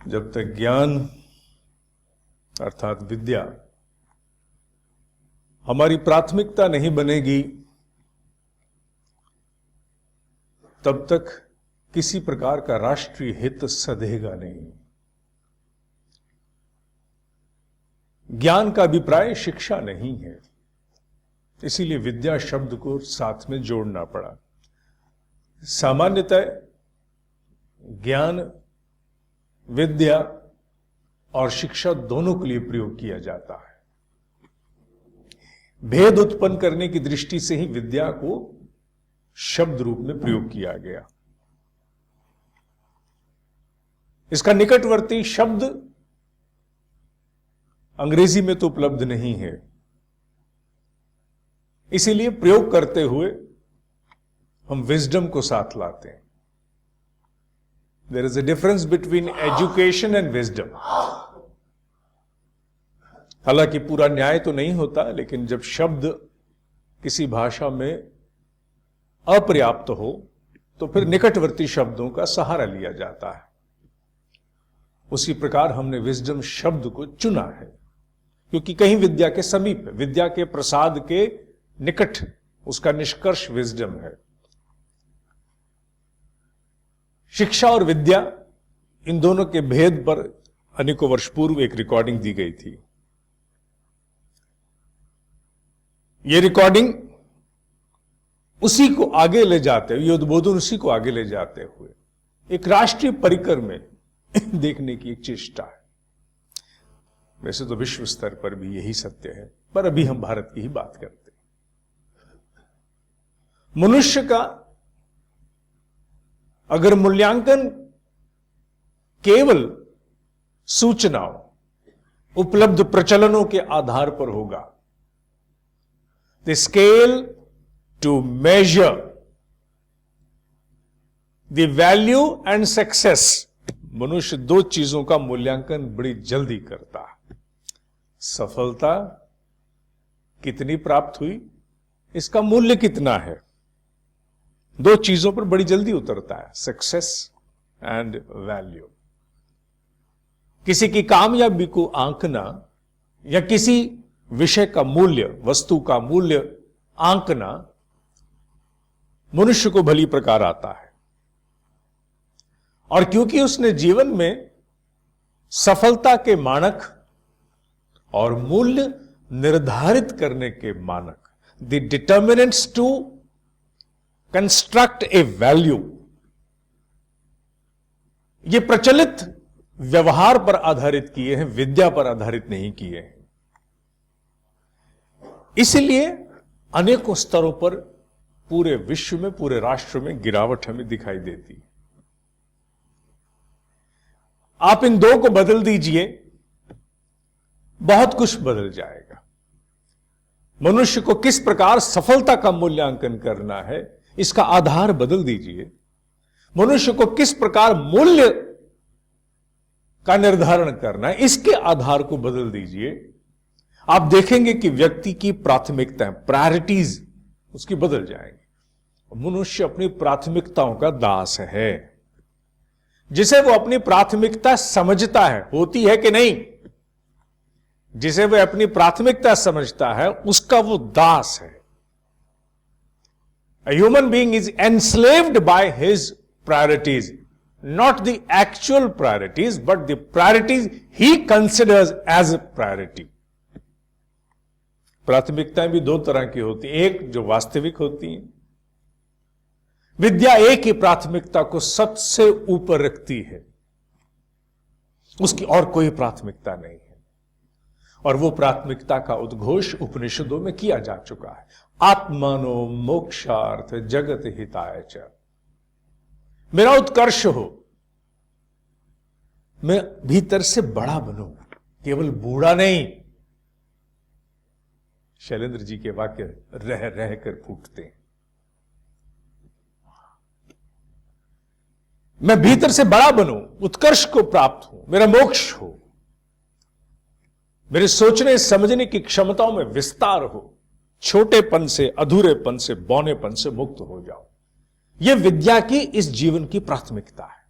जब तक ज्ञान अर्थात विद्या हमारी प्राथमिकता नहीं बनेगी, तब तक किसी प्रकार का राष्ट्रीय हित सधेगा नहीं। ज्ञान का अभिप्राय शिक्षा नहीं है, इसीलिए विद्या शब्द को साथ में जोड़ना पड़ा। सामान्यतः ज्ञान, विद्या और शिक्षा दोनों के लिए प्रयोग किया जाता है। भेद उत्पन्न करने की दृष्टि से ही विद्या को शब्द रूप में प्रयोग किया गया। इसका निकटवर्ती शब्द अंग्रेजी में तो उपलब्ध नहीं है, इसीलिए प्रयोग करते हुए हम विजडम को साथ लाते हैं। There is a difference between education and wisdom. हालांकि पूरा न्याय तो नहीं होता, लेकिन जब शब्द किसी भाषा में अपर्याप्त हो तो फिर निकटवर्ती शब्दों का सहारा लिया जाता है। उसी प्रकार हमने विजडम शब्द को चुना है, क्योंकि कहीं विद्या के समीप, विद्या के प्रसाद के निकट उसका निष्कर्ष विजडम है। शिक्षा और विद्या, इन दोनों के भेद पर अनेकों वर्ष पूर्व एक रिकॉर्डिंग दी गई थी। यह रिकॉर्डिंग उसी को आगे ले जाते हुए, ये उद्बोधन उसी को आगे ले जाते हुए एक राष्ट्रीय परिकर में देखने की एक चेष्टा है। वैसे तो विश्व स्तर पर भी यही सत्य है, पर अभी हम भारत की ही बात करते हैं। मनुष्य का अगर मूल्यांकन केवल सूचनाओं, उपलब्ध प्रचलनों के आधार पर होगा, the scale to measure the value and success, मनुष्य दो चीजों का मूल्यांकन बड़ी जल्दी करता है। सफलता कितनी प्राप्त हुई, इसका मूल्य कितना है, दो चीजों पर बड़ी जल्दी उतरता है, सक्सेस एंड वैल्यू। किसी की कामयाबी को आंकना या किसी विषय का मूल्य, वस्तु का मूल्य आंकना मनुष्य को भली प्रकार आता है। और क्योंकि उसने जीवन में सफलता के मानक और मूल्य निर्धारित करने के मानक, the determinants to construct a value, ये प्रचलित व्यवहार पर आधारित किए हैं, विद्या पर आधारित नहीं किए हैं। इसलिए अनेकों स्तरों पर पूरे विश्व में, पूरे राष्ट्र में गिरावट हमें दिखाई देती है। आप इन दो को बदल दीजिए, बहुत कुछ बदल जाएगा। मनुष्य को किस प्रकार सफलता का मूल्यांकन करना है, इसका आधार बदल दीजिए। मनुष्य को किस प्रकार मूल्य का निर्धारण करना है, इसके आधार को बदल दीजिए। आप देखेंगे कि व्यक्ति की प्राथमिकताएं, प्रायोरिटीज उसकी बदल जाएंगी। मनुष्य अपनी प्राथमिकताओं का दास है। जिसे वो अपनी प्राथमिकता समझता है, होती है कि नहीं, जिसे वह अपनी प्राथमिकता समझता है, उसका वो दास है। A human being is enslaved by his priorities, not the actual priorities, but the priorities he considers as a priority. प्राथमिकताएं भी दो तरह की होती हैं, एक जो वास्तविक होती है। विद्या एक ही प्राथमिकता को सबसे ऊपर रखती है, उसकी और कोई प्राथमिकता नहीं है। और वो प्राथमिकता का उद्घोष उपनिषदों में किया जा चुका है। आत्मानो मोक्षार्थ जगत हिताय च, मेरा उत्कर्ष हो, मैं भीतर से बड़ा बनूं, केवल बूढ़ा नहीं। शैलेंद्र जी के वाक्य रह रह कर फूटते हैं। मैं भीतर से बड़ा बनूं, उत्कर्ष को प्राप्त हूं, मेरा मोक्ष हो, मेरे सोचने समझने की क्षमताओं में विस्तार हो, छोटेपन से, अधूरेपन से, बौनेपन से मुक्त हो जाओ। यह विद्या की, इस जीवन की प्राथमिकता है।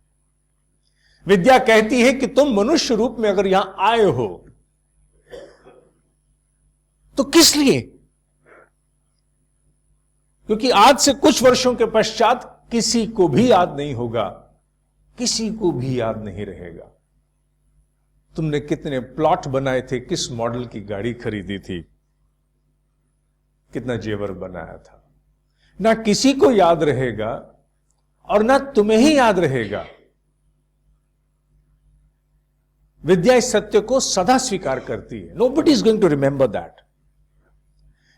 विद्या कहती है कि तुम मनुष्य रूप में अगर यहां आए हो तो किस लिए? क्योंकि आज से कुछ वर्षों के पश्चात किसी को भी याद नहीं होगा, किसी को भी याद नहीं रहेगा तुमने कितने प्लॉट बनाए थे, किस मॉडल की गाड़ी खरीदी थी, कितना जेवर बनाया था। ना किसी को याद रहेगा और ना तुम्हें ही याद रहेगा। विद्या इस सत्य को सदा स्वीकार करती है, nobody is going to remember that.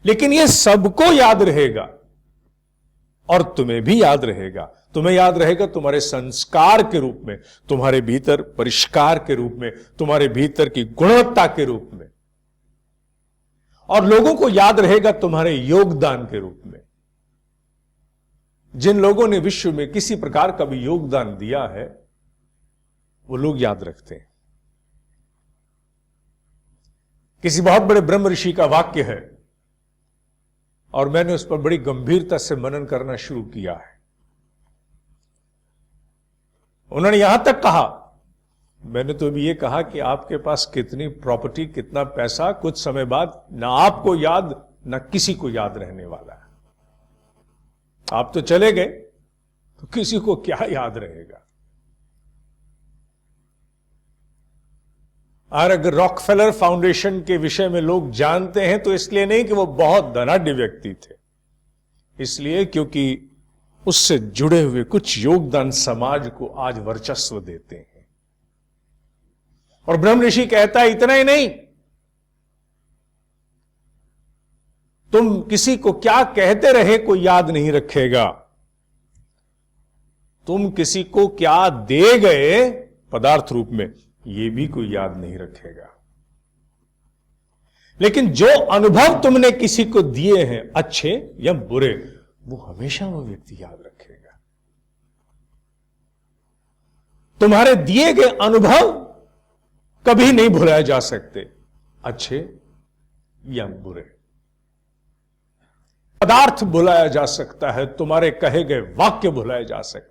लेकिन यह सबको याद रहेगा और तुम्हें भी याद रहेगा। तुम्हें याद रहेगा तुम्हारे संस्कार के रूप में, तुम्हारे भीतर परिष्कार के रूप में, तुम्हारे भीतर की गुणवत्ता के रूप में, और लोगों को याद रहेगा तुम्हारे योगदान के रूप में। जिन लोगों ने विश्व में किसी प्रकार का भी योगदान दिया है वो लोग याद रखते हैं। किसी बहुत बड़े ब्रह्म ऋषि का वाक्य है और मैंने उस पर बड़ी गंभीरता से मनन करना शुरू किया है। उन्होंने यहां तक कहा, मैंने तो भी ये कहा कि आपके पास कितनी प्रॉपर्टी, कितना पैसा, कुछ समय बाद ना आपको याद ना किसी को याद रहने वाला है। आप तो चले गए तो किसी को क्या याद रहेगा। और अगर रॉकफेलर फाउंडेशन के विषय में लोग जानते हैं तो इसलिए नहीं कि वो बहुत धनाढ्य व्यक्ति थे, इसलिए क्योंकि उससे जुड़े हुए कुछ योगदान समाज को आज वर्चस्व देते हैं। और ब्रह्म ऋषि कहता है इतना ही नहीं, तुम किसी को क्या कहते रहे कोई याद नहीं रखेगा, तुम किसी को क्या दे गए पदार्थ रूप में यह भी कोई याद नहीं रखेगा। लेकिन जो अनुभव तुमने किसी को दिए हैं, अच्छे या बुरे, वो हमेशा वो व्यक्ति याद रखेगा। तुम्हारे दिए गए अनुभव कभी नहीं भुलाए जा सकते, अच्छे या बुरे। पदार्थ भुलाया जा सकता है, तुम्हारे कहे गए वाक्य भुलाए जा सकते।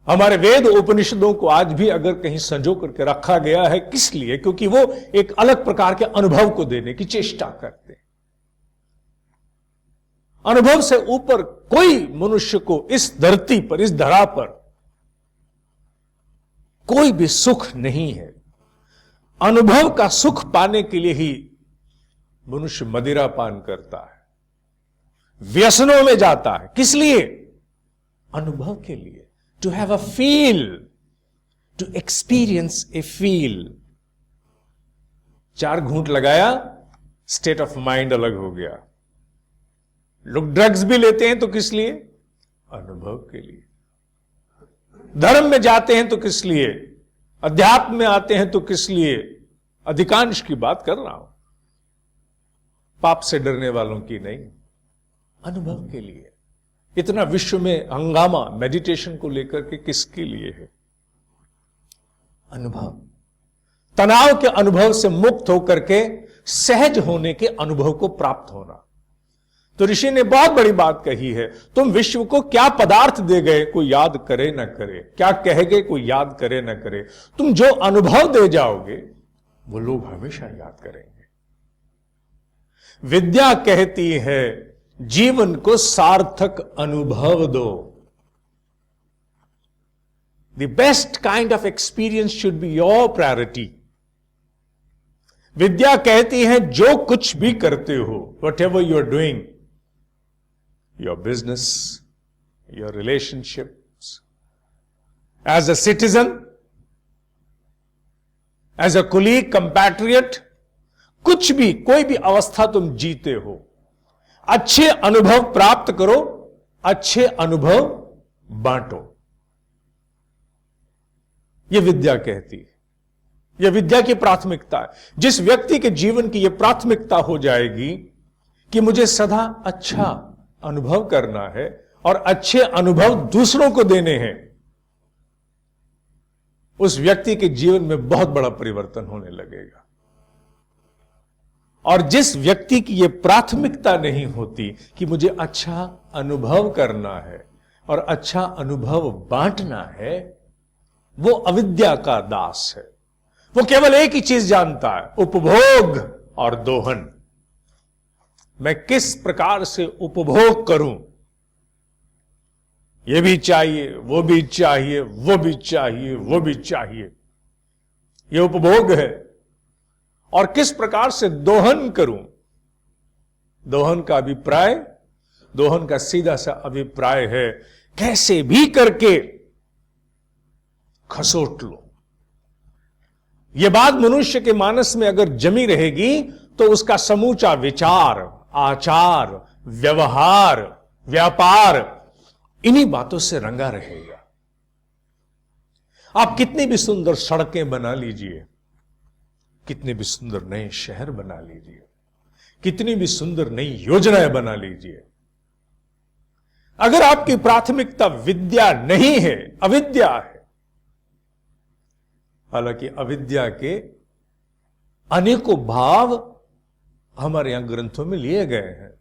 हमारे वेद उपनिषदों को आज भी अगर कहीं संजो करके रखा गया है, किस लिए? क्योंकि वो एक अलग प्रकार के अनुभव को देने की चेष्टा करते हैं। अनुभव से ऊपर कोई मनुष्य को इस धरती पर, इस धरा पर कोई भी सुख नहीं है। अनुभव का सुख पाने के लिए ही मनुष्य मदिरा पान करता है, व्यसनों में जाता है। किस लिए? अनुभव के लिए। To have a feel, to experience a feel. 4 घूंट लगाया, स्टेट ऑफ माइंड अलग हो गया। लोग ड्रग्स भी लेते हैं तो किस लिए? अनुभव के लिए। धर्म में जाते हैं तो किस लिए? अध्यात्म में आते हैं तो किस लिए? अधिकांश की बात कर रहा हूं, पाप से डरने वालों की नहीं, अनुभव के लिए। इतना विश्व में हंगामा मेडिटेशन को लेकर के किसके लिए है? अनुभव। तनाव के अनुभव से मुक्त होकर के सहज होने के अनुभव को प्राप्त होना। तो ऋषि ने बहुत बड़ी बात कही है, तुम विश्व को क्या पदार्थ दे गए, कोई याद करे ना करे, क्या कह गए, कोई याद करे ना करे, तुम जो अनुभव दे जाओगे वो लोग हमेशा याद करेंगे। विद्या कहती है जीवन को सार्थक अनुभव दो। The best kind of experience should be your priority. विद्या कहती है जो कुछ भी करते हो, whatever you are doing, your business, your relationships, as a citizen, as a colleague, compatriot, कुछ भी, कोई भी अवस्था तुम जीते हो, अच्छे अनुभव प्राप्त करो, अच्छे अनुभव बांटो। यह विद्या कहती है, यह विद्या की प्राथमिकता है। जिस व्यक्ति के जीवन की यह प्राथमिकता हो जाएगी कि मुझे सदा अच्छा अनुभव करना है और अच्छे अनुभव दूसरों को देने हैं, उस व्यक्ति के जीवन में बहुत बड़ा परिवर्तन होने लगेगा। और जिस व्यक्ति की यह प्राथमिकता नहीं होती कि मुझे अच्छा अनुभव करना है और अच्छा अनुभव बांटना है, वो अविद्या का दास है। वो केवल एक ही चीज जानता है, उपभोग और दोहन। मैं किस प्रकार से उपभोग करूं, ये भी चाहिए, वो भी चाहिए, वो भी चाहिए, वो भी चाहिए, ये उपभोग है। और किस प्रकार से दोहन करूं, दोहन का अभिप्राय, दोहन का सीधा सा अभिप्राय है कैसे भी करके खसोट लो। यह बात मनुष्य के मानस में अगर जमी रहेगी तो उसका समूचा विचार, आचार, व्यवहार, व्यापार इन्हीं बातों से रंगा रहेगा। आप कितनी भी सुंदर सड़कें बना लीजिए, कितने भी सुंदर नए शहर बना लीजिए, कितनी भी सुंदर नई योजनाएं बना लीजिए, अगर आपकी प्राथमिकता विद्या नहीं है, अविद्या है। हालांकि अविद्या के अनेकों भाव हमारे यहां ग्रंथों में लिए गए हैं।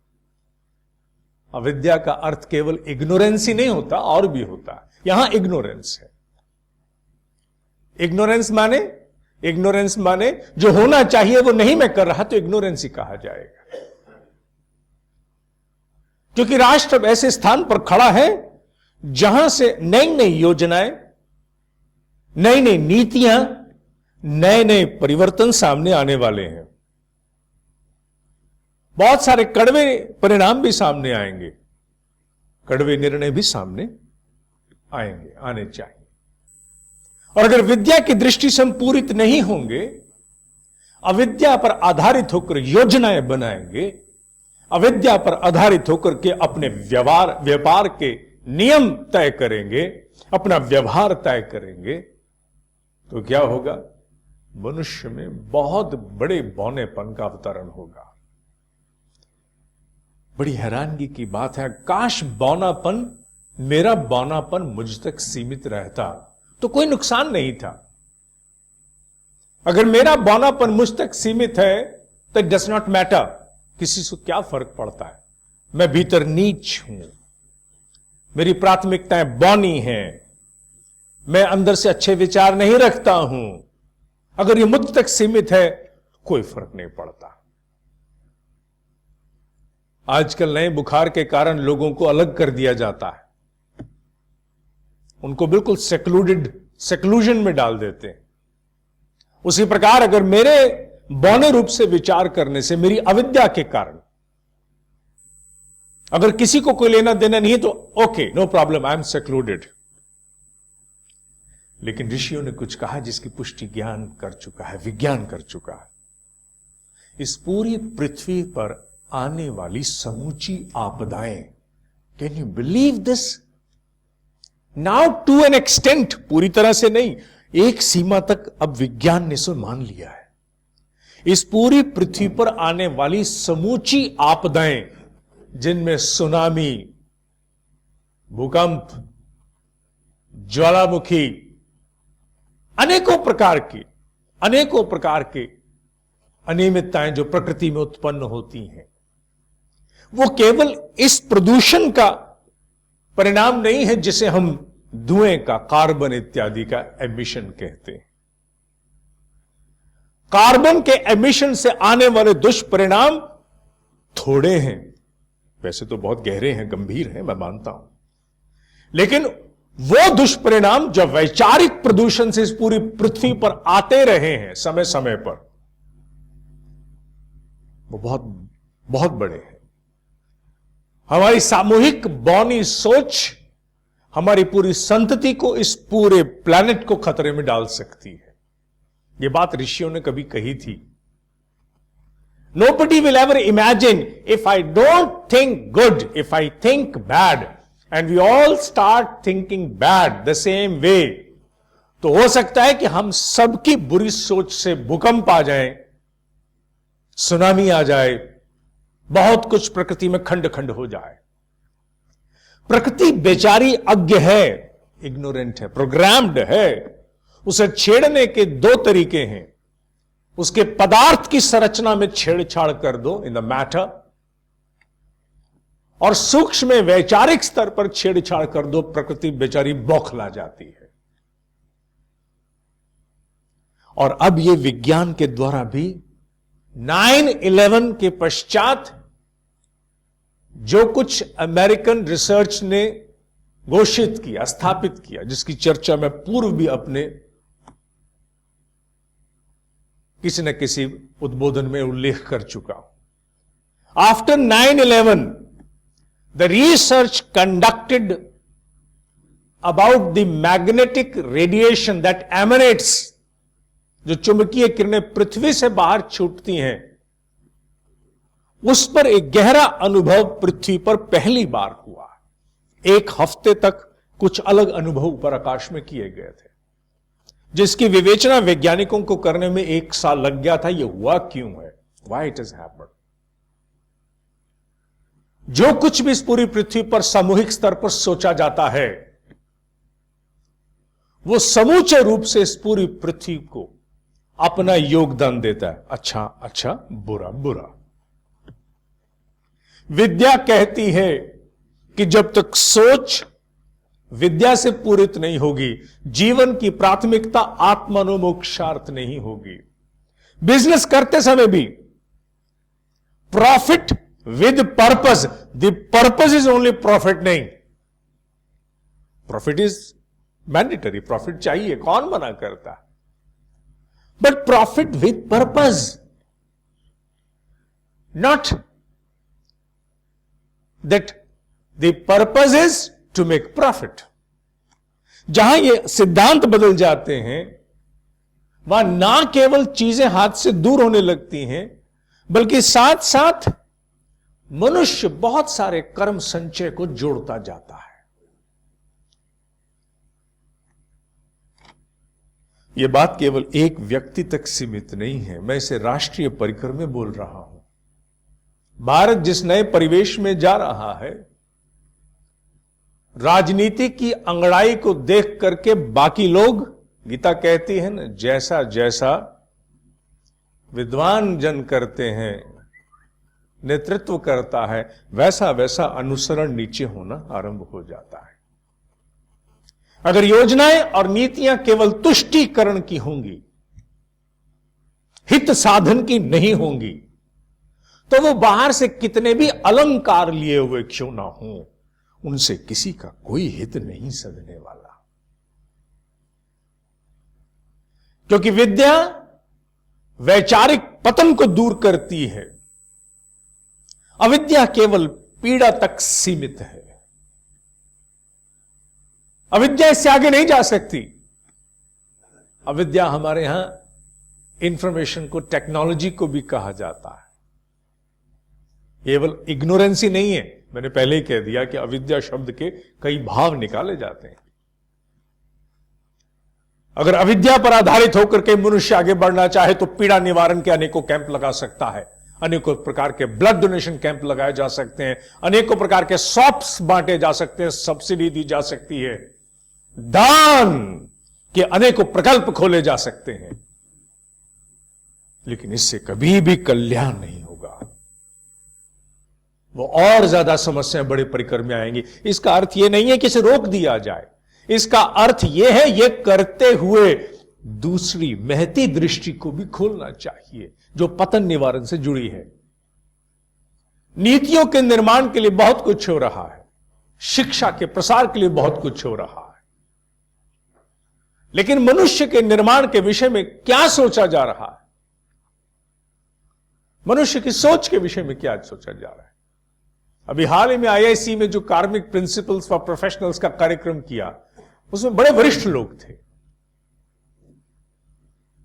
अविद्या का अर्थ केवल इग्नोरेंस ही नहीं होता, और भी होता है। यहां इग्नोरेंस है। इग्नोरेंस माने जो होना चाहिए वो नहीं मैं कर रहा, तो इग्नोरेंस ही कहा जाएगा। क्योंकि राष्ट्र ऐसे स्थान पर खड़ा है जहां से नई नई योजनाएं, नई नई नीतियां, नए नए परिवर्तन सामने आने वाले हैं। बहुत सारे कड़वे परिणाम भी सामने आएंगे, कड़वे निर्णय भी सामने आएंगे, आने चाहिए। और अगर विद्या की दृष्टि से हम पूरित नहीं होंगे, अविद्या पर आधारित होकर योजनाएं बनाएंगे, अविद्या पर आधारित होकर के अपने व्यापार के नियम तय करेंगे, अपना व्यवहार तय करेंगे, तो क्या होगा? मनुष्य में बहुत बड़े बौनेपन का अवतरण होगा। बड़ी हैरानगी की बात है, काश बौनापन, मेरा बौनापन मुझ तक सीमित रहता तो कोई नुकसान नहीं था। अगर मेरा बौनापन मुझ तक सीमित है तो इट डज नॉट मैटर, किसी से क्या फर्क पड़ता है। मैं भीतर नीच हूं, मेरी प्राथमिकताएं बौनी हैं, मैं अंदर से अच्छे विचार नहीं रखता हूं। अगर ये मुझ तक सीमित है, कोई फर्क नहीं पड़ता। आजकल नए बुखार के कारण लोगों को अलग कर दिया जाता है, उनको बिल्कुल सेक्लूजन में डाल देते हैं। उसी प्रकार अगर मेरे बौने रूप से विचार करने से, मेरी अविद्या के कारण, अगर किसी को कोई लेना देना नहीं है तो okay, no problem, I am secluded. लेकिन ऋषियों ने कुछ कहा जिसकी पुष्टि ज्ञान कर चुका है, विज्ञान कर चुका है। इस पूरी पृथ्वी पर आने वाली समूची आपदाएं, can you believe this? Now to an extent, पूरी तरह से नहीं, एक सीमा तक अब विज्ञान ने इसे मान लिया है। इस पूरी पृथ्वी पर आने वाली समूची आपदाएं, जिनमें सुनामी, भूकंप, ज्वालामुखी, अनेकों प्रकार की अनियमितताएं जो प्रकृति में उत्पन्न होती हैं, वो केवल इस प्रदूषण का परिणाम नहीं है जिसे हम धुएं का, कार्बन इत्यादि का एमिशन कहते हैं। कार्बन के एमिशन से आने वाले दुष्परिणाम थोड़े हैं, वैसे तो बहुत गहरे हैं, गंभीर हैं, मैं मानता हूं, लेकिन वो दुष्परिणाम जो वैचारिक प्रदूषण से इस पूरी पृथ्वी पर आते रहे हैं समय समय पर, वो बहुत बहुत बड़े हैं। हमारी सामूहिक बौनी सोच हमारी पूरी संतति को, इस पूरे प्लैनेट को खतरे में डाल सकती है। यह बात ऋषियों ने कभी कही थी। Nobody will ever imagine, if I don't think good, if I think bad, and we all start thinking bad the same way, तो हो सकता है कि हम सबकी बुरी सोच से भूकंप आ जाए, सुनामी आ जाए, बहुत कुछ प्रकृति में खंड खंड हो जाए। प्रकृति बेचारी अज्ञ है, इग्नोरेंट है, प्रोग्राम्ड है। उसे छेड़ने के दो तरीके हैं। उसके पदार्थ की संरचना में छेड़छाड़ कर दो, इन द मैटर, और सूक्ष्म में वैचारिक स्तर पर छेड़छाड़ कर दो, प्रकृति बेचारी बौखला जाती है। और अब यह विज्ञान के द्वारा भी 9/11 के पश्चात जो कुछ अमेरिकन रिसर्च ने घोषित किया, स्थापित किया, जिसकी चर्चा मैं पूर्व भी अपने किसी न किसी उद्बोधन में उल्लेख कर चुका हूं। After 9/11 the research conducted about the magnetic radiation that emanates, जो चुंबकीय किरणें पृथ्वी से बाहर छूटती हैं, उस पर एक गहरा अनुभव पृथ्वी पर पहली बार हुआ। एक हफ्ते तक कुछ अलग अनुभव ऊपर आकाश में किए गए थे, जिसकी विवेचना वैज्ञानिकों को करने में 1 साल लग गया था। यह हुआ क्यों है, व्हाई इट इज हैपेंड। जो कुछ भी इस पूरी पृथ्वी पर सामूहिक स्तर पर सोचा जाता है, वो समूचे रूप से इस पूरी पृथ्वी को अपना योगदान देता है। अच्छा अच्छा, बुरा बुरा। विद्या कहती है कि जब तक सोच विद्या से पूरित नहीं होगी, जीवन की प्राथमिकता आत्मानुमोक्षार्थ नहीं होगी। बिजनेस करते समय भी profit with purpose, the purpose is only profit नहीं, प्रॉफिट इज मैंडेटरी, प्रॉफिट चाहिए, कौन मना करता है, but profit with purpose, not that the purpose is to make profit. जहां ये सिद्धांत बदल जाते हैं, वहां ना केवल चीजें हाथ से दूर होने लगती हैं, बल्कि साथ साथ मनुष्य बहुत सारे कर्म संचय को जोड़ता जाता है। यह बात केवल एक व्यक्ति तक सीमित नहीं है, मैं इसे राष्ट्रीय परिकर में बोल रहा हूं। भारत जिस नए परिवेश में जा रहा है, राजनीति की अंगड़ाई को देख करके बाकी लोग, गीता कहती है ना, जैसा जैसा विद्वान जन करते हैं, नेतृत्व करता है, वैसा वैसा अनुसरण नीचे होना आरंभ हो जाता है। अगर योजनाएं और नीतियां केवल तुष्टीकरण की होंगी, हित साधन की नहीं होंगी, तो वो बाहर से कितने भी अलंकार लिए हुए क्यों ना हो, उनसे किसी का कोई हित नहीं सधने वाला। क्योंकि विद्या वैचारिक पतन को दूर करती है, अविद्या केवल पीड़ा तक सीमित है। अविद्या इससे आगे नहीं जा सकती। अविद्या हमारे यहां इंफॉर्मेशन को, टेक्नोलॉजी को भी कहा जाता है। केवल इग्नोरेंसी नहीं है, मैंने पहले ही कह दिया कि अविद्या शब्द के कई भाव निकाले जाते हैं। अगर अविद्या पर आधारित होकर के मनुष्य आगे बढ़ना चाहे तो पीड़ा निवारण के अनेकों कैंप लगा सकता है, अनेकों प्रकार के ब्लड डोनेशन कैंप लगाए जा सकते हैं, अनेकों प्रकार के सॉप्स बांटे जा सकते हैं, सब्सिडी दी जा सकती है, दान के अनेकों प्रकल्प खोले जा सकते हैं, लेकिन इससे कभी भी कल्याण नहीं होगा। वो और ज्यादा समस्याएं बड़े परिकर में आएंगी। इसका अर्थ यह नहीं है कि इसे रोक दिया जाए, इसका अर्थ यह है, यह करते हुए दूसरी महती दृष्टि को भी खोलना चाहिए, जो पतन निवारण से जुड़ी है। नीतियों के निर्माण के लिए बहुत कुछ हो रहा है, शिक्षा के प्रसार के लिए बहुत कुछ हो रहा है, लेकिन मनुष्य के निर्माण के विषय में क्या सोचा जा रहा है, मनुष्य की सोच के विषय में क्या सोचा जा रहा है। अभी हाल ही में आईआईसी में जो कार्मिक प्रिंसिपल्स फॉर प्रोफेशनल्स का कार्यक्रम किया, उसमें बड़े वरिष्ठ लोग थे,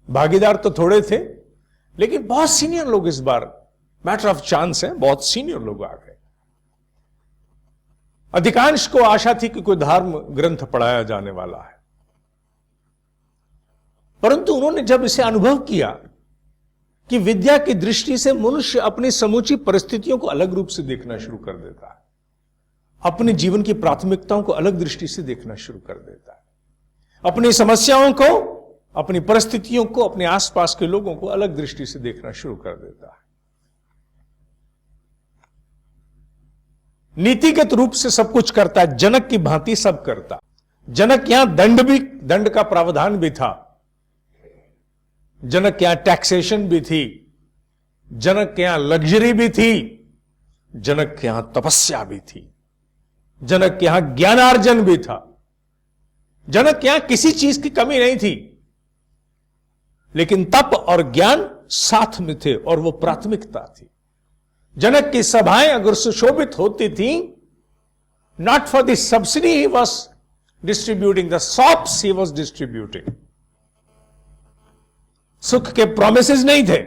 भागीदार तो थोड़े थे, लेकिन बहुत सीनियर लोग इस बार, मैटर ऑफ चांस है, बहुत सीनियर लोग आ गए। अधिकांश को आशा थी कि कोई धर्म ग्रंथ पढ़ाया जाने वाला है, परंतु उन्होंने जब इसे अनुभव किया कि विद्या की दृष्टि से मनुष्य अपनी समूची परिस्थितियों को अलग रूप से देखना शुरू कर देता है, अपने जीवन की प्राथमिकताओं को अलग दृष्टि से देखना शुरू कर देता है, अपनी समस्याओं को, अपनी परिस्थितियों को, अपने आसपास के लोगों को अलग दृष्टि से देखना शुरू कर देता है। नीतिगत रूप से सब कुछ करता है, जनक की भांति सब करता। जनक यहां दंड का प्रावधान भी था, जनक के यहां टैक्सेशन भी थी, जनक के यहां लग्जरी भी थी, जनक के यहां तपस्या भी थी, जनक के यहां ज्ञानार्जन भी था, जनक के यहां किसी चीज की कमी नहीं थी। लेकिन तप और ज्ञान साथ में थे और वो प्राथमिकता थी। जनक की सभाएं अगर सुशोभित होती थी, not for the subsidy he was distributing, the shops he was distributing. सुख के प्रोमिसेस नहीं थे।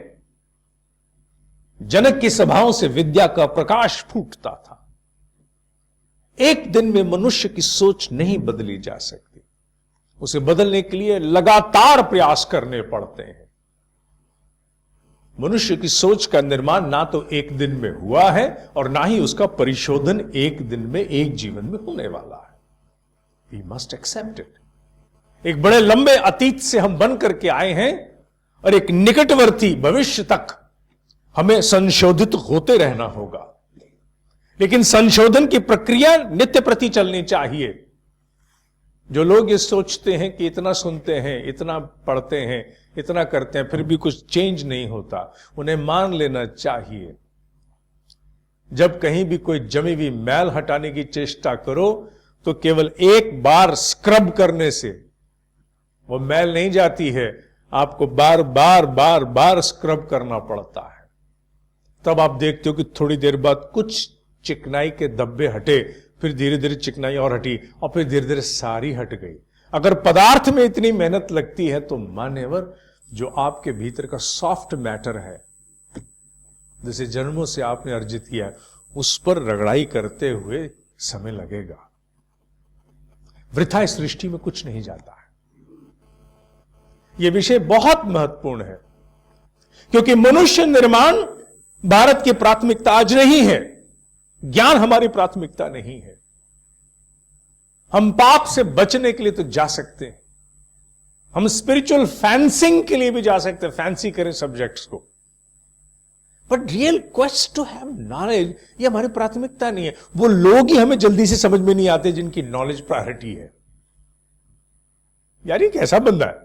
जनक की सभाओं से विद्या का प्रकाश फूटता था। एक दिन में मनुष्य की सोच नहीं बदली जा सकती, उसे बदलने के लिए लगातार प्रयास करने पड़ते हैं। मनुष्य की सोच का निर्माण ना तो एक दिन में हुआ है और ना ही उसका परिशोधन एक दिन में, एक जीवन में होने वाला है। We must accept it. एक बड़े लंबे अतीत से हम बन करके आए हैं और एक निकटवर्ती भविष्य तक हमें संशोधित होते रहना होगा। लेकिन संशोधन की प्रक्रिया नित्य प्रति चलनी चाहिए। जो लोग ये सोचते हैं कि इतना सुनते हैं, इतना पढ़ते हैं, इतना करते हैं, फिर भी कुछ चेंज नहीं होता, उन्हें मान लेना चाहिए। जब कहीं भी कोई जमी हुई मैल हटाने की चेष्टा करो तो केवल एक बार स्क्रब करने से वो मैल नहीं जाती है, आपको बार बार बार बार स्क्रब करना पड़ता है। तब आप देखते हो कि थोड़ी देर बाद कुछ चिकनाई के धब्बे हटे, फिर धीरे धीरे चिकनाई और हटी और फिर धीरे धीरे सारी हट गई। अगर पदार्थ में इतनी मेहनत लगती है तो मान्यवर, जो आपके भीतर का सॉफ्ट मैटर है, जिसे जन्मों से आपने अर्जित किया, उस पर रगड़ाई करते हुए समय लगेगा। वृथा इस सृष्टि में कुछ नहीं जाता है। यह विषय बहुत महत्वपूर्ण है, क्योंकि मनुष्य निर्माण भारत की प्राथमिकता आज नहीं है। ज्ञान हमारी प्राथमिकता नहीं है। हम पाप से बचने के लिए तो जा सकते हैं, हम स्पिरिचुअल फैंसिंग के लिए भी जा सकते हैं, फैंसी करें सब्जेक्ट्स को, but real quest to have knowledge ये हमारी प्राथमिकता नहीं है। वो लोग ही हमें जल्दी से समझ में नहीं आते जिनकी नॉलेज प्रायोरिटी है। यार ये कैसा बंदा है।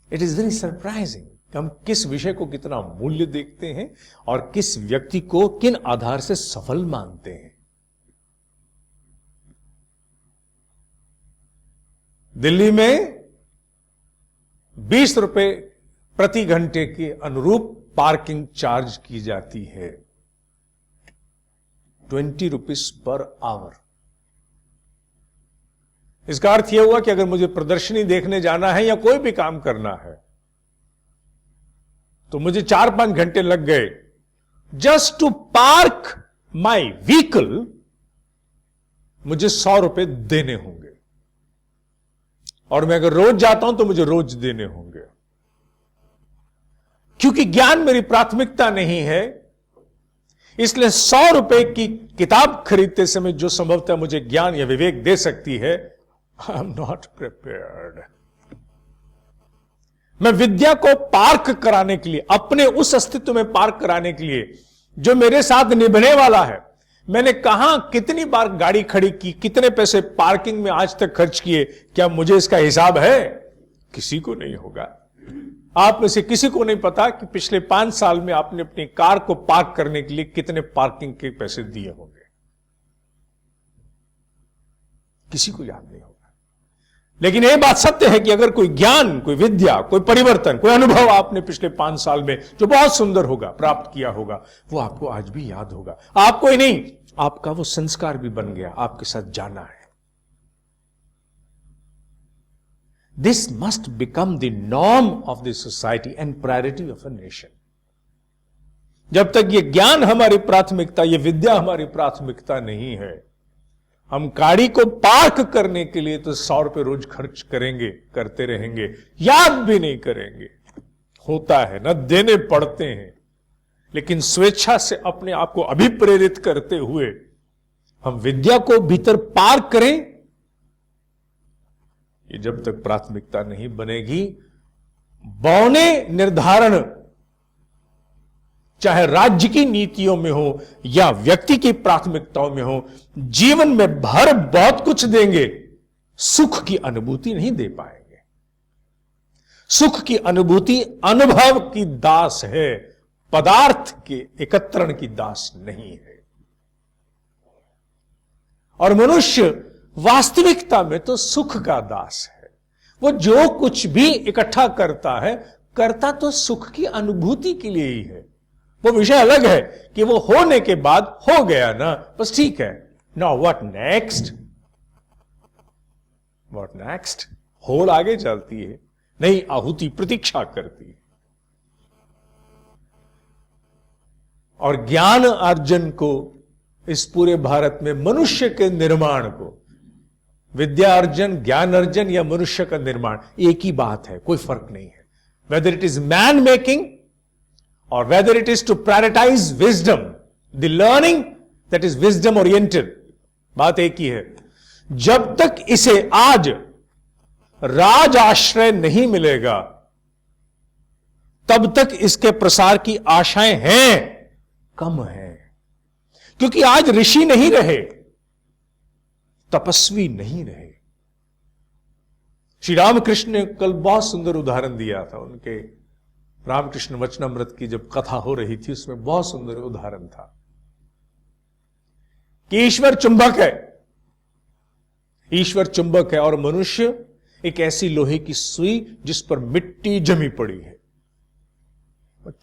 इट इज वेरी सरप्राइजिंग कि हम किस विषय को कितना मूल्य देखते हैं और किस व्यक्ति को किन आधार से सफल मानते हैं। दिल्ली में 20 रुपए प्रति घंटे के अनुरूप पार्किंग चार्ज की जाती है, 20 रुपीज पर आवर। इसका अर्थ यह हुआ कि अगर मुझे प्रदर्शनी देखने जाना है या कोई भी काम करना है तो मुझे 4-5 घंटे लग गए just to park my vehicle, मुझे 100 रुपए देने होंगे। और मैं अगर रोज जाता हूं तो मुझे रोज देने होंगे। क्योंकि ज्ञान मेरी प्राथमिकता नहीं है, इसलिए 100 रुपए की किताब खरीदते समय जो संभवतः मुझे ज्ञान या विवेक दे सकती है, आई एम नॉट प्रिपेयर्ड। मैं विद्या को पार्क कराने के लिए, अपने उस अस्तित्व में पार्क कराने के लिए जो मेरे साथ निभने वाला है, मैंने कहां कितनी बार गाड़ी खड़ी की, कितने पैसे पार्किंग में आज तक खर्च किए, क्या मुझे इसका हिसाब है? किसी को नहीं होगा। आप में से किसी को नहीं पता कि पिछले 5 साल में आपने अपनी कार को पार्क करने के लिए कितने पार्किंग के पैसे दिए होंगे। किसी को याद नहीं होगा। लेकिन यह बात सत्य है कि अगर कोई ज्ञान, कोई विद्या, कोई परिवर्तन, कोई अनुभव आपने पिछले 5 साल में जो बहुत सुंदर होगा प्राप्त किया होगा, वो आपको आज भी याद होगा। आपको ही नहीं, आपका वो संस्कार भी बन गया, आपके साथ जाना है। This must become the norm of the society and priority of a nation. जब तक ये ज्ञान हमारी प्राथमिकता, ये विद्या हमारी प्राथमिकता नहीं है, हम गाड़ी को पार्क करने के लिए तो 100 रुपए रोज खर्च करेंगे, करते रहेंगे, याद भी नहीं करेंगे। होता है ना, देने पड़ते हैं, लेकिन स्वेच्छा से अपने आप को अभिप्रेरित करते हुए हम विद्या को भीतर पार्क करें, ये जब तक प्राथमिकता नहीं बनेगी, बौने निर्धारण चाहे राज्य की नीतियों में हो या व्यक्ति की प्राथमिकताओं में हो, जीवन में भर बहुत कुछ देंगे, सुख की अनुभूति नहीं दे पाएंगे। सुख की अनुभूति अनुभव की दास है, पदार्थ के एकत्रण की दास नहीं है। और मनुष्य वास्तविकता में तो सुख का दास है। वो जो कुछ भी इकट्ठा करता है, करता तो सुख की अनुभूति के लिए ही है। वो विषय अलग है कि वो होने के बाद हो गया ना, बस ठीक है। Now what next? What next? होड़ आगे चलती है, नई आहुति प्रतीक्षा करती है। और ज्ञान अर्जन को, इस पूरे भारत में मनुष्य के निर्माण को, विद्या अर्जन, ज्ञान अर्जन या मनुष्य का निर्माण, एक ही बात है, कोई फर्क नहीं है। Whether it is man making और whether it is to prioritize wisdom, the learning that is wisdom oriented, बात एक ही है। जब तक इसे आज राज आश्रय नहीं मिलेगा, तब तक इसके प्रसार की आशाएं हैं, कम है। क्योंकि आज ऋषि नहीं रहे, तपस्वी नहीं रहे। श्री रामकृष्ण ने कल बहुत सुंदर उदाहरण दिया था। उनके रामकृष्ण वचनामृत की जब कथा हो रही थी, उसमें बहुत सुंदर उदाहरण था कि ईश्वर चुंबक है, ईश्वर चुंबक है और मनुष्य एक ऐसी लोहे की सुई जिस पर मिट्टी जमी पड़ी है।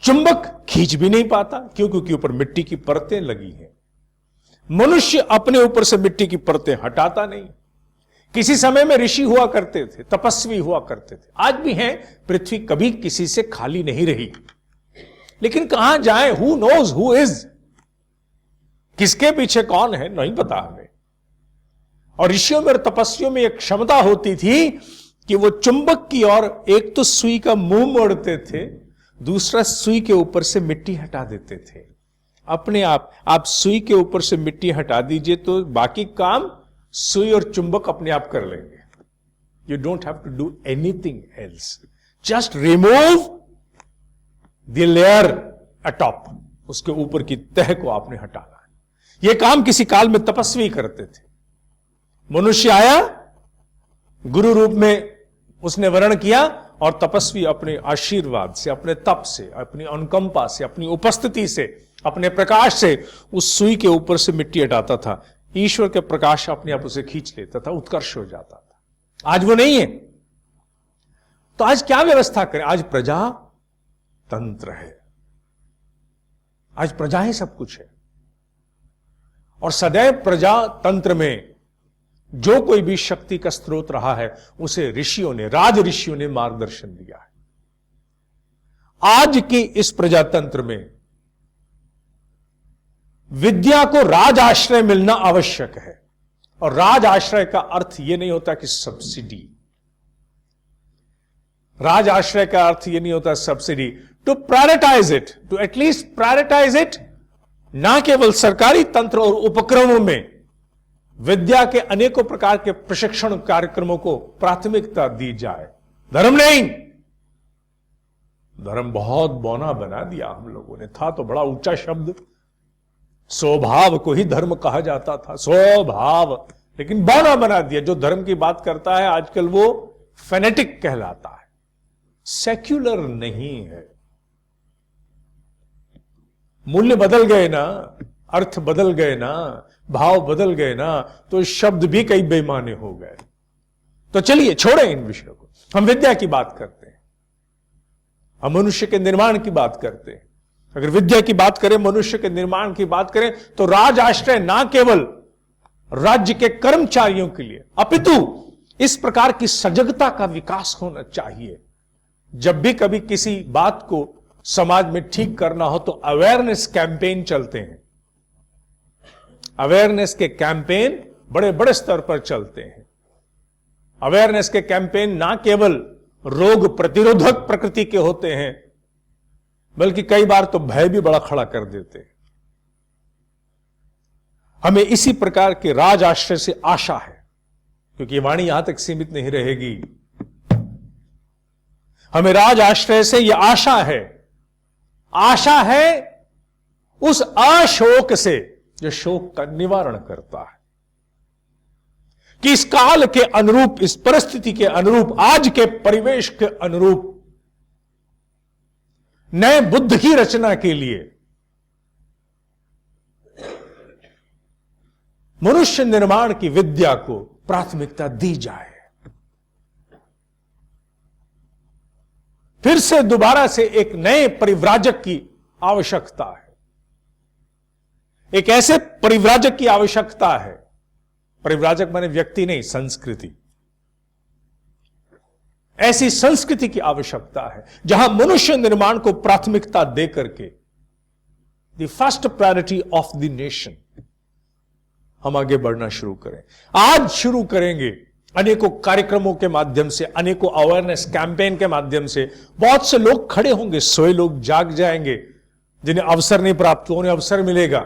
चुंबक खींच भी नहीं पाता, क्यों? क्योंकि ऊपर मिट्टी की परतें लगी हैं। मनुष्य अपने ऊपर से मिट्टी की परतें हटाता नहीं। किसी समय में ऋषि हुआ करते थे, तपस्वी हुआ करते थे, आज भी हैं। पृथ्वी कभी किसी से खाली नहीं रही, लेकिन कहां जाए? हु नोज हु इज, किसके पीछे कौन है नहीं पता हमें। और ऋषियों में और तपस्वियों में एक क्षमता होती थी कि वो चुंबक की ओर एक तो सुई का मुंह मोड़ते थे, दूसरा सुई के ऊपर से मिट्टी हटा देते थे। अपने आप सुई के ऊपर से मिट्टी हटा दीजिए तो बाकी काम सुई और चुंबक अपने आप कर लेंगे। You don't have to do anything else, just remove the layer atop, उसके ऊपर की तह को आपने हटाना है। यह काम किसी काल में तपस्वी करते थे। मनुष्य आया, गुरु रूप में उसने वर्ण किया, और तपस्वी अपने आशीर्वाद से, अपने तप से, अपनी अनुकंपा से, अपनी उपस्थिति से, अपने प्रकाश से उस सुई के ऊपर से मिट्टी हटाता था। ईश्वर के प्रकाश अपने आप उसे खींच लेता था, उत्कर्ष हो जाता था। आज वो नहीं है। तो आज क्या व्यवस्था करें? आज प्रजा तंत्र है, आज प्रजा ही सब कुछ है। और सदैव प्रजा तंत्र में जो कोई भी शक्ति का स्रोत रहा है, उसे ऋषियों ने, राज ऋषियों ने मार्गदर्शन दिया है। आज की इस प्रजातंत्र में विद्या को राज आश्रय मिलना आवश्यक है। और राज आश्रय का अर्थ यह नहीं होता कि सब्सिडी, राज आश्रय का अर्थ यह नहीं होता subsidy. To prioritize it, to at least prioritize it, ना केवल सरकारी तंत्र और उपक्रमों में विद्या के अनेकों प्रकार के प्रशिक्षण कार्यक्रमों को प्राथमिकता दी जाए। धर्म नहीं, धर्म बहुत बौना बना दिया हम लोगों ने। था तो बड़ा ऊंचा शब्द, स्वभाव को ही धर्म कहा जाता था, स्वभाव, लेकिन बौना बना दिया। जो धर्म की बात करता है आजकल वो फेनेटिक कहलाता है, सेक्युलर नहीं है। मूल्य बदल गए ना, अर्थ बदल गए ना, भाव बदल गए ना, तो शब्द भी कई बेमाने हो गए। तो चलिए छोड़ें इन विषयों को, हम विद्या की बात करते हैं, हम मनुष्य के निर्माण की बात करते हैं। अगर विद्या की बात करें, मनुष्य के निर्माण की बात करें, तो राज आश्रय ना केवल राज्य के कर्मचारियों के लिए, अपितु इस प्रकार की सजगता का विकास होना चाहिए। जब भी कभी किसी बात को समाज में ठीक करना हो तो अवेयरनेस कैंपेन चलते हैं। अवेयरनेस के कैंपेन बड़े बड़े स्तर पर चलते हैं। अवेयरनेस के कैंपेन ना केवल रोग प्रतिरोधक प्रकृति के होते हैं, बल्कि कई बार तो भय भी बड़ा खड़ा कर देते हैं। हमें इसी प्रकार के राज आश्रय से आशा है, क्योंकि ये वाणी यहां तक सीमित नहीं रहेगी। हमें राज आश्रय से यह आशा है उस अशोक से जो शोक का निवारण करता है, कि इस काल के अनुरूप, इस परिस्थिति के अनुरूप, आज के परिवेश के अनुरूप नए बुद्ध की रचना के लिए मनुष्य निर्माण की विद्या को प्राथमिकता दी जाए। फिर से दोबारा से एक नए परिव्राजक की आवश्यकता है, एक ऐसे परिव्राजक की आवश्यकता है। परिव्राजक माने व्यक्ति नहीं, संस्कृति। ऐसी संस्कृति की आवश्यकता है जहां मनुष्य निर्माण को प्राथमिकता देकर के, the first priority of the nation, हम आगे बढ़ना शुरू करें। आज शुरू करेंगे अनेकों कार्यक्रमों के माध्यम से, अनेकों अवेयरनेस कैंपेन के माध्यम से। बहुत से लोग खड़े होंगे, सोए लोग जाग जाएंगे, जिन्हें अवसर नहीं प्राप्त हुआ उन्हें अवसर मिलेगा।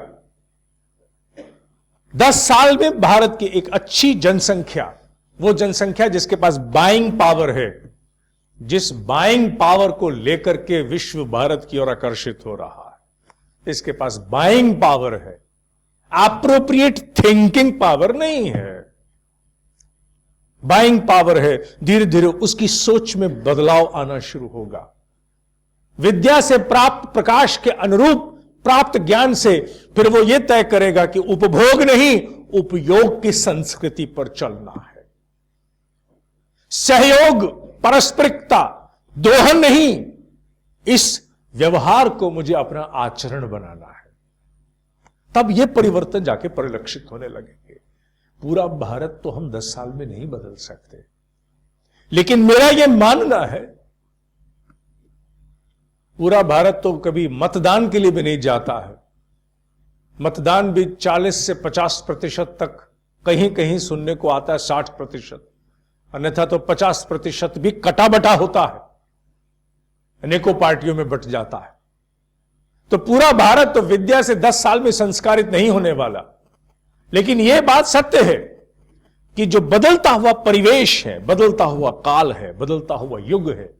10 साल में भारत की एक अच्छी जनसंख्या, वो जनसंख्या जिसके पास बाइंग पावर है, जिस बाइंग पावर को लेकर के विश्व भारत की ओर आकर्षित हो रहा है, इसके पास बाइंग पावर है, एप्रोप्रिएट थिंकिंग पावर नहीं है। बाइंग पावर है। धीरे धीरे उसकी सोच में बदलाव आना शुरू होगा। विद्या से प्राप्त प्रकाश के अनुरूप प्राप्त ज्ञान से फिर वो ये तय करेगा कि उपभोग नहीं, उपयोग की संस्कृति पर चलना है। सहयोग, पारस्परिकता, दोहन नहीं, इस व्यवहार को मुझे अपना आचरण बनाना है। तब ये परिवर्तन जाके परिलक्षित होने लगेंगे। पूरा भारत तो हम 10 साल में नहीं बदल सकते, लेकिन मेरा यह मानना है, पूरा भारत तो कभी मतदान के लिए भी नहीं जाता है। मतदान भी 40 से 50% तक कहीं कहीं सुनने को आता है, 60%, अन्यथा तो 50% भी कटा बटा होता है, अनेकों पार्टियों में बट जाता है। तो पूरा भारत तो विद्या से 10 साल में संस्कारित नहीं होने वाला। लेकिन यह बात सत्य है कि जो बदलता हुआ परिवेश है, बदलता हुआ काल है, बदलता हुआ युग है,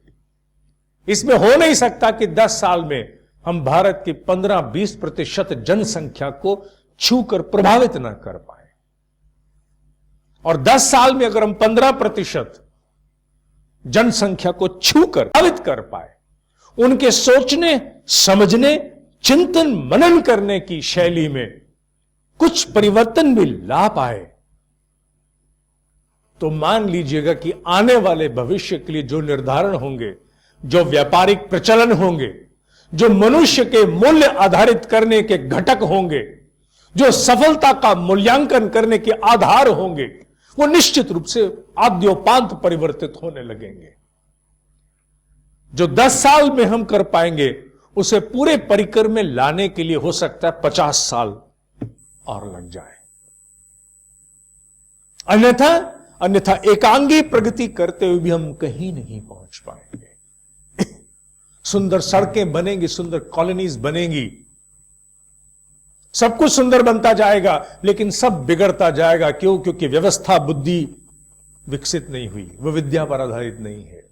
इसमें हो नहीं सकता कि 10 साल में हम भारत की 15-20% जनसंख्या को छूकर प्रभावित ना कर पाए। और 10 साल में अगर हम 15% जनसंख्या को छूकर प्रभावित कर पाए, उनके सोचने, समझने, चिंतन मनन करने की शैली में कुछ परिवर्तन भी ला पाए, तो मान लीजिएगा कि आने वाले भविष्य के लिए जो निर्धारण होंगे, जो व्यापारिक प्रचलन होंगे, जो मनुष्य के मूल्य आधारित करने के घटक होंगे, जो सफलता का मूल्यांकन करने के आधार होंगे, वो निश्चित रूप से आद्योपांत परिवर्तित होने लगेंगे। जो 10 साल में हम कर पाएंगे, उसे पूरे परिकर में लाने के लिए हो सकता है 50 साल और लग जाए। अन्यथा एकांगी प्रगति करते हुए भी हम कहीं नहीं पहुंच पाएंगे। सुंदर सड़कें बनेंगी, सुंदर कॉलोनीज बनेंगी, सब कुछ सुंदर बनता जाएगा, लेकिन सब बिगड़ता जाएगा। क्यों? क्योंकि व्यवस्था बुद्धि विकसित नहीं हुई, वह विद्या पर आधारित नहीं है।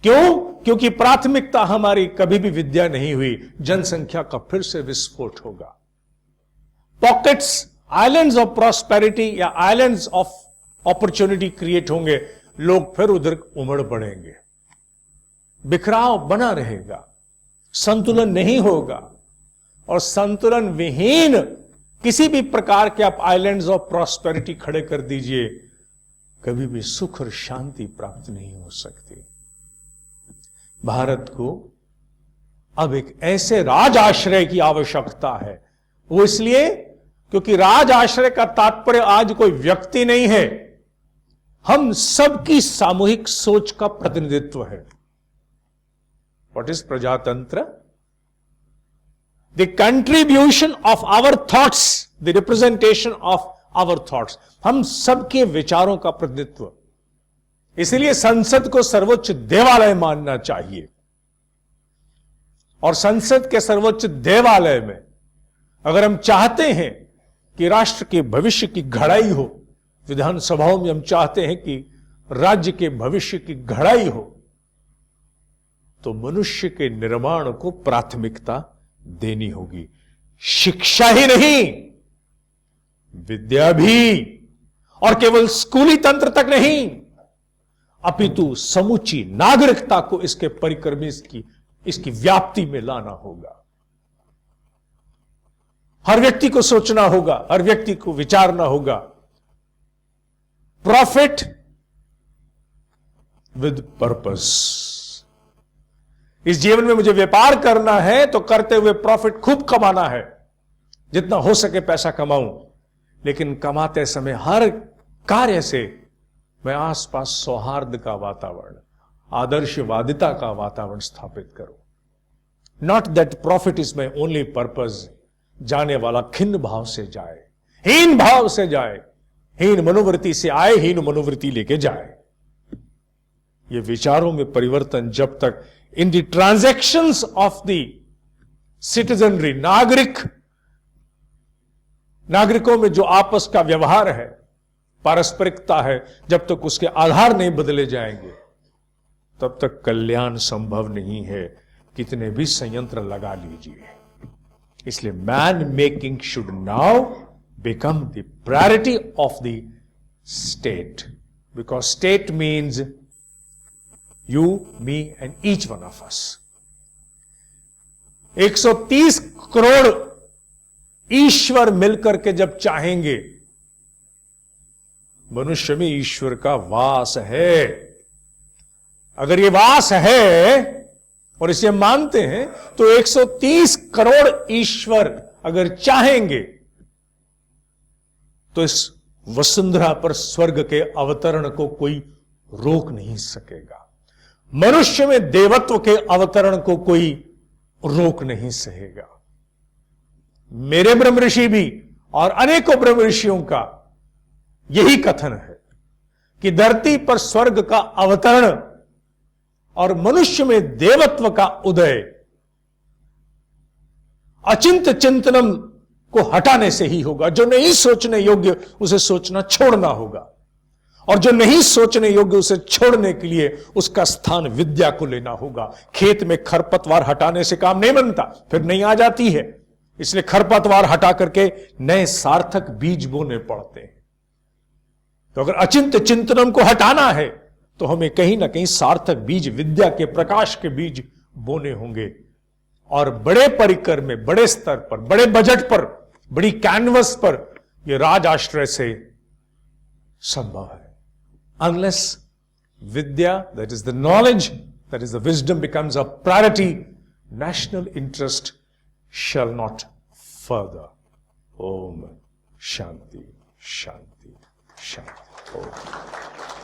क्यों? क्योंकि प्राथमिकता हमारी कभी भी विद्या नहीं हुई। जनसंख्या का फिर से विस्फोट होगा। पॉकेट्स, आइलैंड्स ऑफ प्रॉस्पेरिटी या आइलैंड्स ऑफ अपॉर्चुनिटी क्रिएट होंगे, लोग फिर उधर उमड़ पड़ेंगे, बिखराव बना रहेगा, संतुलन नहीं होगा। और संतुलन विहीन किसी भी प्रकार के आप आइलैंड्स ऑफ प्रॉस्पेरिटी खड़े कर दीजिए, कभी भी सुख और शांति प्राप्त नहीं हो सकती। भारत को अब एक ऐसे राज आश्रय की आवश्यकता है। वो इसलिए क्योंकि राज आश्रय का तात्पर्य आज कोई व्यक्ति नहीं है, हम सबकी सामूहिक सोच का प्रतिनिधित्व है। व्हाट इज प्रजातंत्र? The contribution of our thoughts, the representation of our thoughts, हम सबके विचारों का प्रतिनिधित्व। इसलिए संसद को सर्वोच्च देवालय मानना चाहिए। और संसद के सर्वोच्च देवालय में अगर हम चाहते हैं कि राष्ट्र के भविष्य की घड़ाई हो, विधानसभाओं में हम चाहते हैं कि राज्य के भविष्य की घड़ाई हो, तो मनुष्य के निर्माण को प्राथमिकता देनी होगी। शिक्षा ही नहीं, विद्या भी, और केवल स्कूली तंत्र तक नहीं, अपितु समूची नागरिकता को इसके परिकर में इसकी व्याप्ति में लाना होगा। हर व्यक्ति को सोचना होगा, हर व्यक्ति को विचारना होगा। Profit with purpose. इस जीवन में मुझे व्यापार करना है तो करते हुए प्रॉफिट खूब कमाना है, जितना हो सके पैसा कमाऊं, लेकिन कमाते समय हर कार्य से मैं आसपास सौहार्द का वातावरण, आदर्शवादिता का वातावरण स्थापित करूं। Not that profit is my only purpose. जाने वाला खिन्न भाव से जाए, हीन भाव से जाए, हीन मनोवृत्ति से आए, हीन मनोवृत्ति लेके जाए। ये विचारों में परिवर्तन जब तक in the transactions of the citizenry, नागरिकों में जो आपस का व्यवहार है, पारस्परिकता है, जब तक उसके आधार नहीं बदले जाएंगे तब तक कल्याण संभव नहीं है, कितने भी संयंत्र लगा लीजिए। इसलिए man making should now become the priority of the state, because state means you, me and each one of us. 130 crore ईश्वर मिलकर के जब चाहेंगे, मनुष्य में ईश्वर का वास है। अगर ये वास है और इसे मानते हैं तो 130 करोड़ ईश्वर अगर चाहेंगे तो इस वसुंधरा पर स्वर्ग के अवतरण को कोई रोक नहीं सकेगा। मनुष्य में देवत्व के अवतरण को कोई रोक नहीं सकेगा। मेरे ब्रह्म ऋषि भी और अनेकों ब्रह्म ऋषियों का यही कथन है कि धरती पर स्वर्ग का अवतरण और मनुष्य में देवत्व का उदय अचिंत्य चिंतनम को हटाने से ही होगा। जो नहीं सोचने योग्य उसे सोचना छोड़ना होगा, और जो नहीं सोचने योग्य उसे छोड़ने के लिए उसका स्थान विद्या को लेना होगा। खेत में खरपतवार हटाने से काम नहीं बनता, फिर नहीं आ जाती है, इसलिए खरपतवार हटा करके नए सार्थक बीज बोने पड़ते हैं। तो अगर अचिंत्य चिंतनम को हटाना है तो हमें कहीं ना कहीं सार्थक बीज, विद्या के प्रकाश के बीज बोने होंगे। और बड़े परिकर में, बड़े स्तर पर, बड़े बजट पर, बड़ी कैनवस पर यह राज आश्रय से संभव है। Unless Vidya, that is the knowledge, that is the wisdom, becomes a priority, national interest shall not further. Om Shanti, Shanti, Shanti. Om.